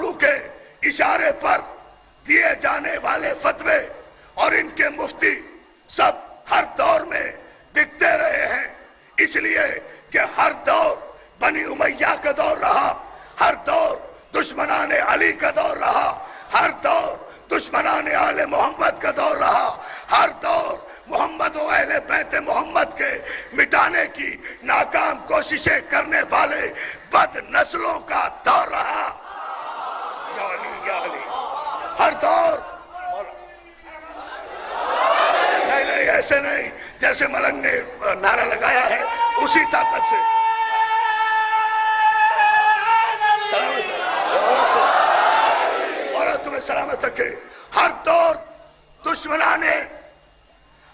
گفتگو کے اشارے پر دیے جانے والے فتوے اور ان کے مفتی سب ہر دور میں بکتے رہے ہیں، اس لیے کہ ہر دور بنی امیہ کا دور رہا، ہر دور دشمنان علی کا دور رہا، ہر دور دشمنان آل محمد کا دور رہا، ہر دور محمد و اہل بیت محمد کے مٹانے کی ناکام کوششیں کرنے والے بد نسلوں کا دور رہا۔ یا علی یا علی، ہر دور۔ نہیں ایسے نہیں جیسے ملنگ نے نعرہ لگایا ہے اسی طاقت سے۔ سلامت اور تمہیں سلامت رکھے۔ ہر دور دشمنان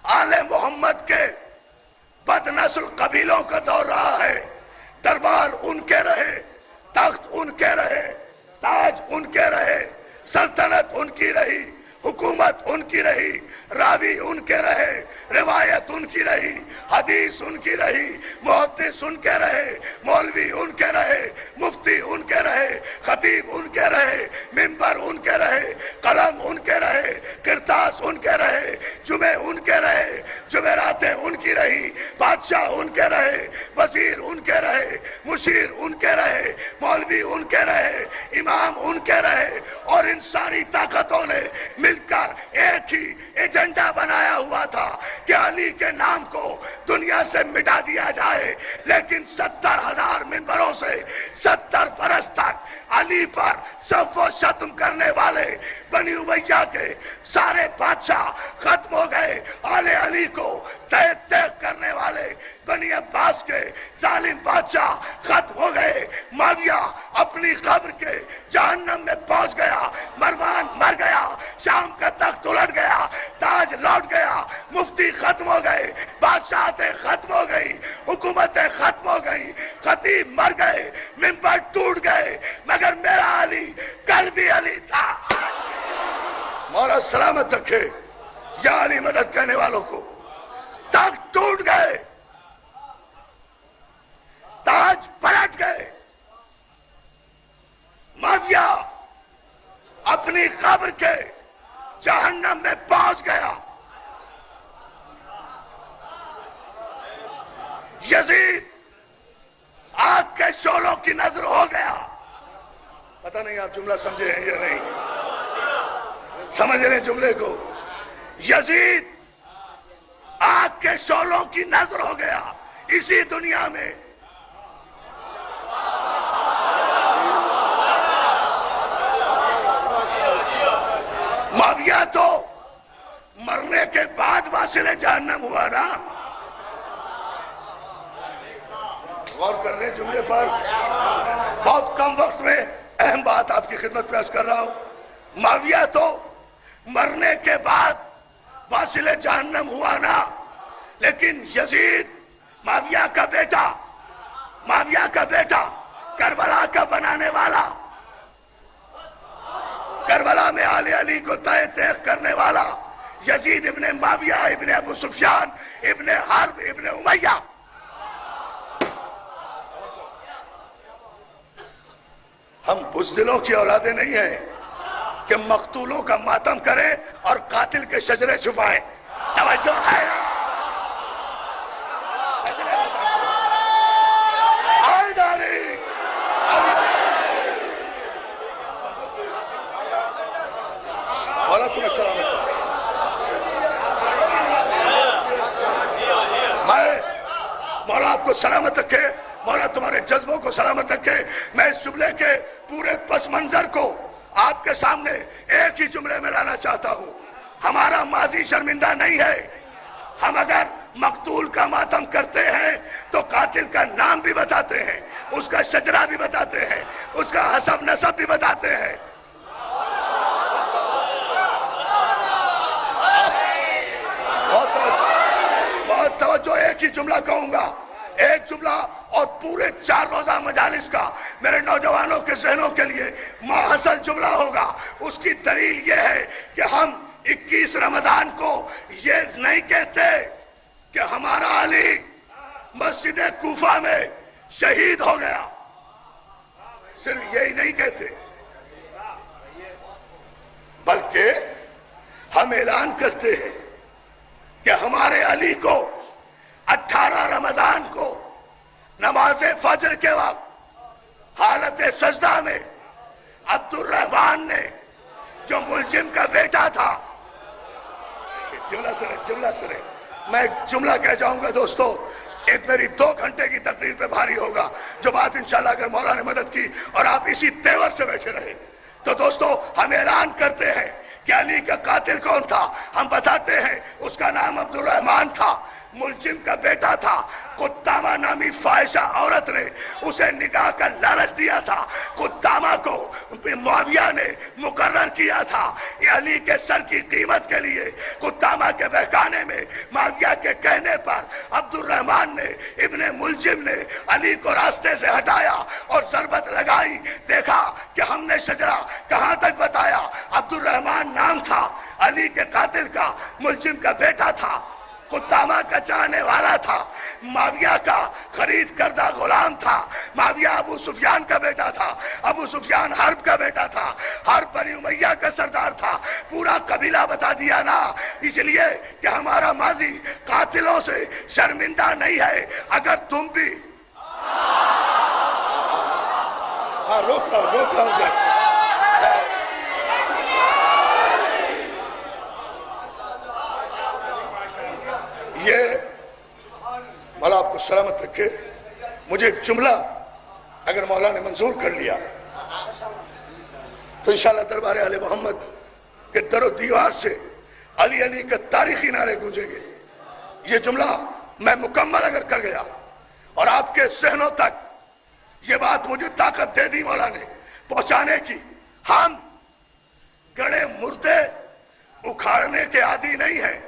آل محمد کے بد نسل قبیلوں کا دور رہا ہے۔ دربار ان کے رہے، تخت ان کے رہے، تاج ان کے رہے، سلطنت ان کی رہی، حکومت ان کی رہی، راوی ان کے رہے، روایت ان کی رہی، حدیث ان کی رہی، محدث ان کے رہے، مولوی ان کے رہے، مفتی ان کے رہے، خطیب ان کے رہے، منبر ان کے رہے، قلم ان کے رہے، کرتاس ان کے رہے، جمعے ان کے رہے، جمعراتیں ان کی رہی، بادشاہ ان کے رہے، وزیر ان کے رہے، مشیر ان کے رہے، مولوی ان کے رہے، امام ان کے رہے، اور ان ساری طاقتوں نے مل کر ایک ہی ایجنڈا بنایا ہوا تھا کہ علی کے نام کو دنیا سے مٹا دیا جائے، لیکن 70,000 منبروں سے 70 برس تک علی پر سب و شتم کرنے والے بنی امیہ کے سارے بادشاہ ختم ہو گئے۔ آل علی کو تیغ کرنے والے بنی عباس کے ظالم بادشاہ ختم ہو گئے۔ معاویہ اپنی قبر کے جہنم میں پہنچ گیا، مروان مر گیا، شام کا تخت الٹ گیا، تاج لوٹ گیا، مفتی ختم ہو گئے، بادشاہتیں ختم ہو گئی، حکومتیں ختم ہو گئی، خطیب مر گئے، منبر ٹوٹ گئے، مگر میرا علی کل بھی علی تھا۔ مولا سلامت رکھے۔ یا علی مدد کہنے والوں کو، تخت ٹوٹ گئے، تاج پلٹ گئے، معاویہ اپنی قبر کے جہنم میں پہنچ گیا، یزید آگ کے شعلوں کی نظر ہو گیا۔ پتہ نہیں آپ جملہ سمجھے ہیں یا نہیں، سمجھ رہے ہیں جملے کو؟ یزید آگ کے شعلوں کی نظر ہو گیا اسی دنیا میں۔ معاویہ تو مرنے کے بعد واصل جہنم ہوا نا۔ غور کر رہے ہیں جملے پر؟ بہت کم وقت میں اہم بات آپ کی خدمت پیش کر رہا ہوں۔ معاویہ تو مرنے کے بعد واصل جہنم ہوا نا، لیکن یزید معاویہ کا بیٹا کربلا کا بنانے والا، کربلا میں آل علی کو تیغ کرنے والا یزید ابن معاویہ ابن ابو سفیان ابن حرب ابن امیہ، ہم بزدلوں کی اولادیں نہیں ہیں کہ مقتولوں کا ماتم کریں اور قاتل کے شجرے چھپائیں۔ توجہ ہے نا؟ مولا تمہیں سلامت رکھے۔ مولا آپ کو سلامت رکھے، مولا تمہارے جذبوں کو سلامت رکھے۔ میں اس جملے کے پورے پس منظر کو آپ کے سامنے ایک ہی جملے میں لانا چاہتا ہوں۔ ہمارا ماضی شرمندہ نہیں ہے۔ ہم اگر مقتول کا ماتم کرتے ہیں تو قاتل کا نام بھی بتاتے ہیں، اس کا شجرہ بھی بتاتے ہیں، اس کا حسب نسب بھی بتاتے ہیں۔ بہت توجہ، ایک ہی جملہ کہوں گا، ایک جملہ اور پورے 4 روزہ مجالس کا میرے نوجوانوں کے ذہنوں کے لیے ماحصل جملہ ہوگا۔ اس کی دلیل یہ ہے کہ ہم 21 رمضان کو یہ نہیں کہتے کہ ہمارا علی مسجد کوفہ میں شہید ہو گیا، صرف یہی نہیں کہتے، بات کہ ہم اعلان کرتے ہیں کہ ہمارے علی کو 18 رمضان کو نماز فجر کے وقت حالت سجدہ میں عبد الرحمان نے جو ملجم کا بیٹا تھا، جملہ سنے میں ایک جملہ کہہ جاؤں گا دوستو، ایک میری 2 گھنٹے کی تقریر پہ بھاری ہوگا، جو بات انشاءاللہ اگر مولا نے مدد کی اور آپ اسی تیور سے بیٹھے رہے تو دوستو ہم اعلان کرتے ہیں کہ علی کا قاتل کون تھا. ہم بتاتے ہیں اس کا نام عبد الرحمان تھا، ملجم کا بیٹا تھا. قدامہ نامی فاحشہ عورت نے اسے نکاح کا لالچ دیا تھا. قدامہ کو معاویہ نے مقرر کیا تھا یہ علی کے سر کی قیمت کے لیے. قدامہ کے بہکانے میں معاویہ کے کہنے پر عبد الرحمان نے ابن ملجم نے علی کو راستے سے ہٹایا اور ضربت لگائی. دیکھا کہ ہم نے شجرہ کہاں تک بتایا. عبد الرحمان نام تھا، علی کے قاتل کا، ملجم کا بیٹا تھا، قدامہ کا چاہنے والا تھا، معاویہ کا خرید کردہ غلام تھا. معاویہ ابو سفیان کا بیٹا تھا، ابو سفیان حرب کا بیٹا تھا، حرب بنی امیہ کا سردار تھا. پورا قبیلہ بتا دیا نا، اس لیے کہ ہمارا ماضی قاتلوں سے شرمندہ نہیں ہے. اگر تم بھی روکا ہو جائے. یہ مولا آپ کو سلامت رکھے. مجھے ایک جملہ اگر مولا نے منظور کر لیا تو انشاءاللہ دربار آل محمد کے در و دیوار سے علی علی کا تاریخی نعرے گونجیں گے. یہ جملہ میں مکمل اگر کر گیا اور آپ کے ذہنوں تک یہ بات مجھے طاقت دے دی مولا نے پہنچانے کی. ہم گڑے مردے اکھاڑنے کے عادی نہیں ہیں.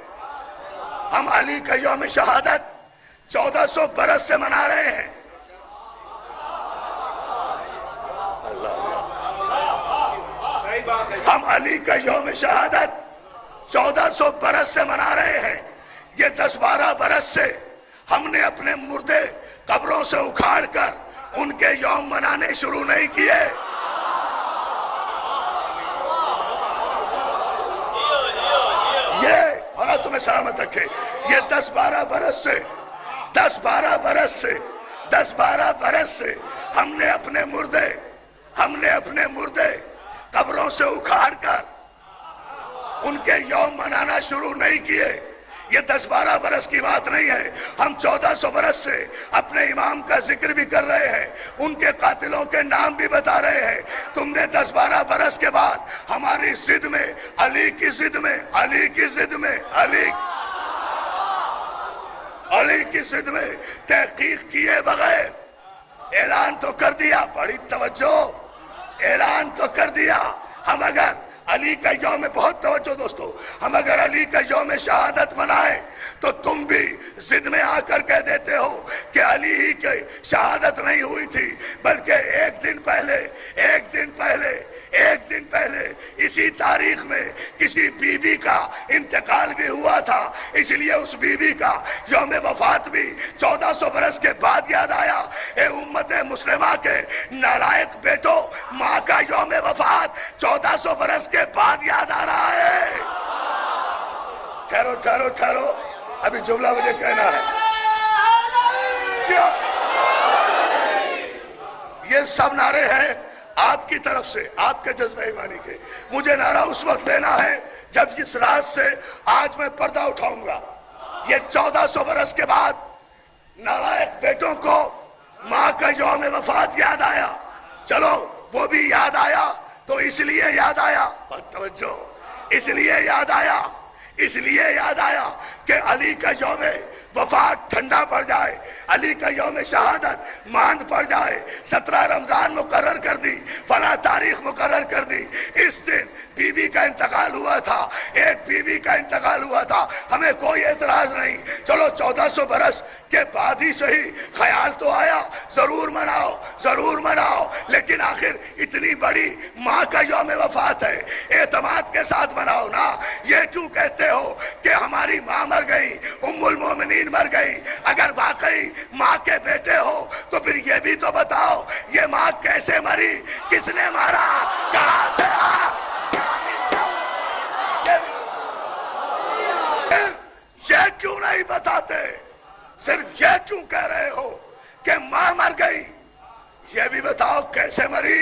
ہم علی کا یوم شہادت 1400 برس سے منا رہے ہیں. ہم علی کا یوم شہادت 1400 برس سے منا رہے ہیں. یہ 10-12 برس سے ہم نے اپنے مردے قبروں سے اکھاڑ کر ان کے یوم منانے شروع نہیں کیے. یہ مولا تمہیں سلامت رکھے. یہ 10-12 برس سے ہم نے اپنے مردے قبروں سے اکھاڑ کر ان کے یوم منانا شروع نہیں کیے. یہ 10-12 برس کی بات نہیں ہے. ہم 1400 برس سے اپنے امام کا ذکر بھی کر رہے ہیں، ان کے قاتلوں کے نام بھی بتا رہے ہیں. تم نے 10-12 برس کے بعد ہماری ضد میں علی کی ضد میں تحقیق کیے بغیر اعلان تو کر دیا. بڑی توجہ، اعلان تو کر دیا. ہم اگر علی کا یوم، بہت توجہ دوستو، ہم اگر علی کا یوم شہادت منائیں تو تم بھی ضد میں آ کر کہہ دیتے ہو کہ علی ہی کی شہادت نہیں ہوئی تھی، بلکہ ایک دن پہلے اسی تاریخ میں کسی بی بی کا انتقال بھی ہوا تھا. اس لیے اس بی بی کا یوم وفات بھی 1400 برس کے بعد یاد آیا. اے امت مسلمہ کے نالائق بیٹو، ماں کا یوم وفات 1400 برس کے بعد یاد آ رہا ہے. ٹھہرو ابھی جملہ مجھے کہنا ہے. کیا یہ سب نعرے ہیں آپ کی طرف سے، آپ کے جذبہ ایمانی کے. مجھے نعرہ اس وقت لینا ہے جب جس راز سے آج میں پردہ اٹھاؤں گا. یہ 1400 برس کے بعد نالائق بیٹوں کو ماں کا یوم وفات یاد آیا. چلو وہ بھی یاد آیا تو اس لیے یاد آیا، توجہ، اس لیے یاد آیا کہ علی کا یوم وفات ٹھنڈا پڑ جائے، علی کا یوم شہادت ماند پڑ جائے. 17 رمضان مقرر کر دی، فلاں تاریخ مقرر کر دی. اس دن بی بی کا انتقال ہوا تھا، ایک بی بی کا انتقال ہوا تھا. ہمیں کوئی اعتراض نہیں. چلو 1400 برس کے بعد ہی صحیح، خیال تو آیا ضرور مناؤ، لیکن آخر اتنی بڑی ماں کا یوم وفات ہے، اعتماد کے ساتھ مناؤ نا. یہ کیوں کہتے ہو کہ ہماری ماں مر گئی، ام المومنین مر گئی؟ اگر واقعی ماں کے بیٹے ہو تو پھر یہ بھی تو بتاؤ یہ ماں کیسے مری، کس نے مارا، کہاں سے بھی بتاؤ کیسے مری،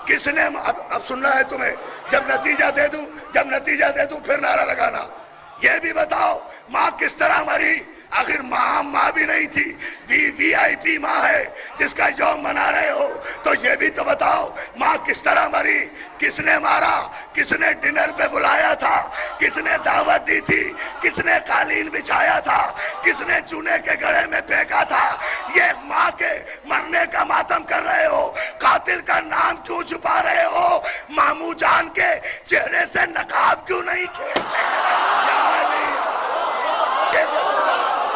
کس نے؟ اب سننا ہے تمہیں، جب نتیجہ دے دوں پھر نعرہ لگانا۔ یہ بھی بتاؤ ماں کس طرح مری؟ آخر ماں بھی نہیں تھی، وی آئی پی ماں ہے جس کا یوم منا رہے ہو، تو یہ بھی تو بتاؤ ماں کس طرح مری، کس نے مارا، کس نے ڈنر پہ بلایا تھا، کس نے دعوت دی تھی، کس نے قالین بچھایا تھا، کس نے چونے کے گڑھے میں پھینکا تھا؟ یہ ماں کے مرنے کا ماتم کر رہے ہو، قاتل کا نام کیوں چھپا رہے ہو؟ ماموں جان کے چہرے سے نقاب کیوں نہیں کھینچ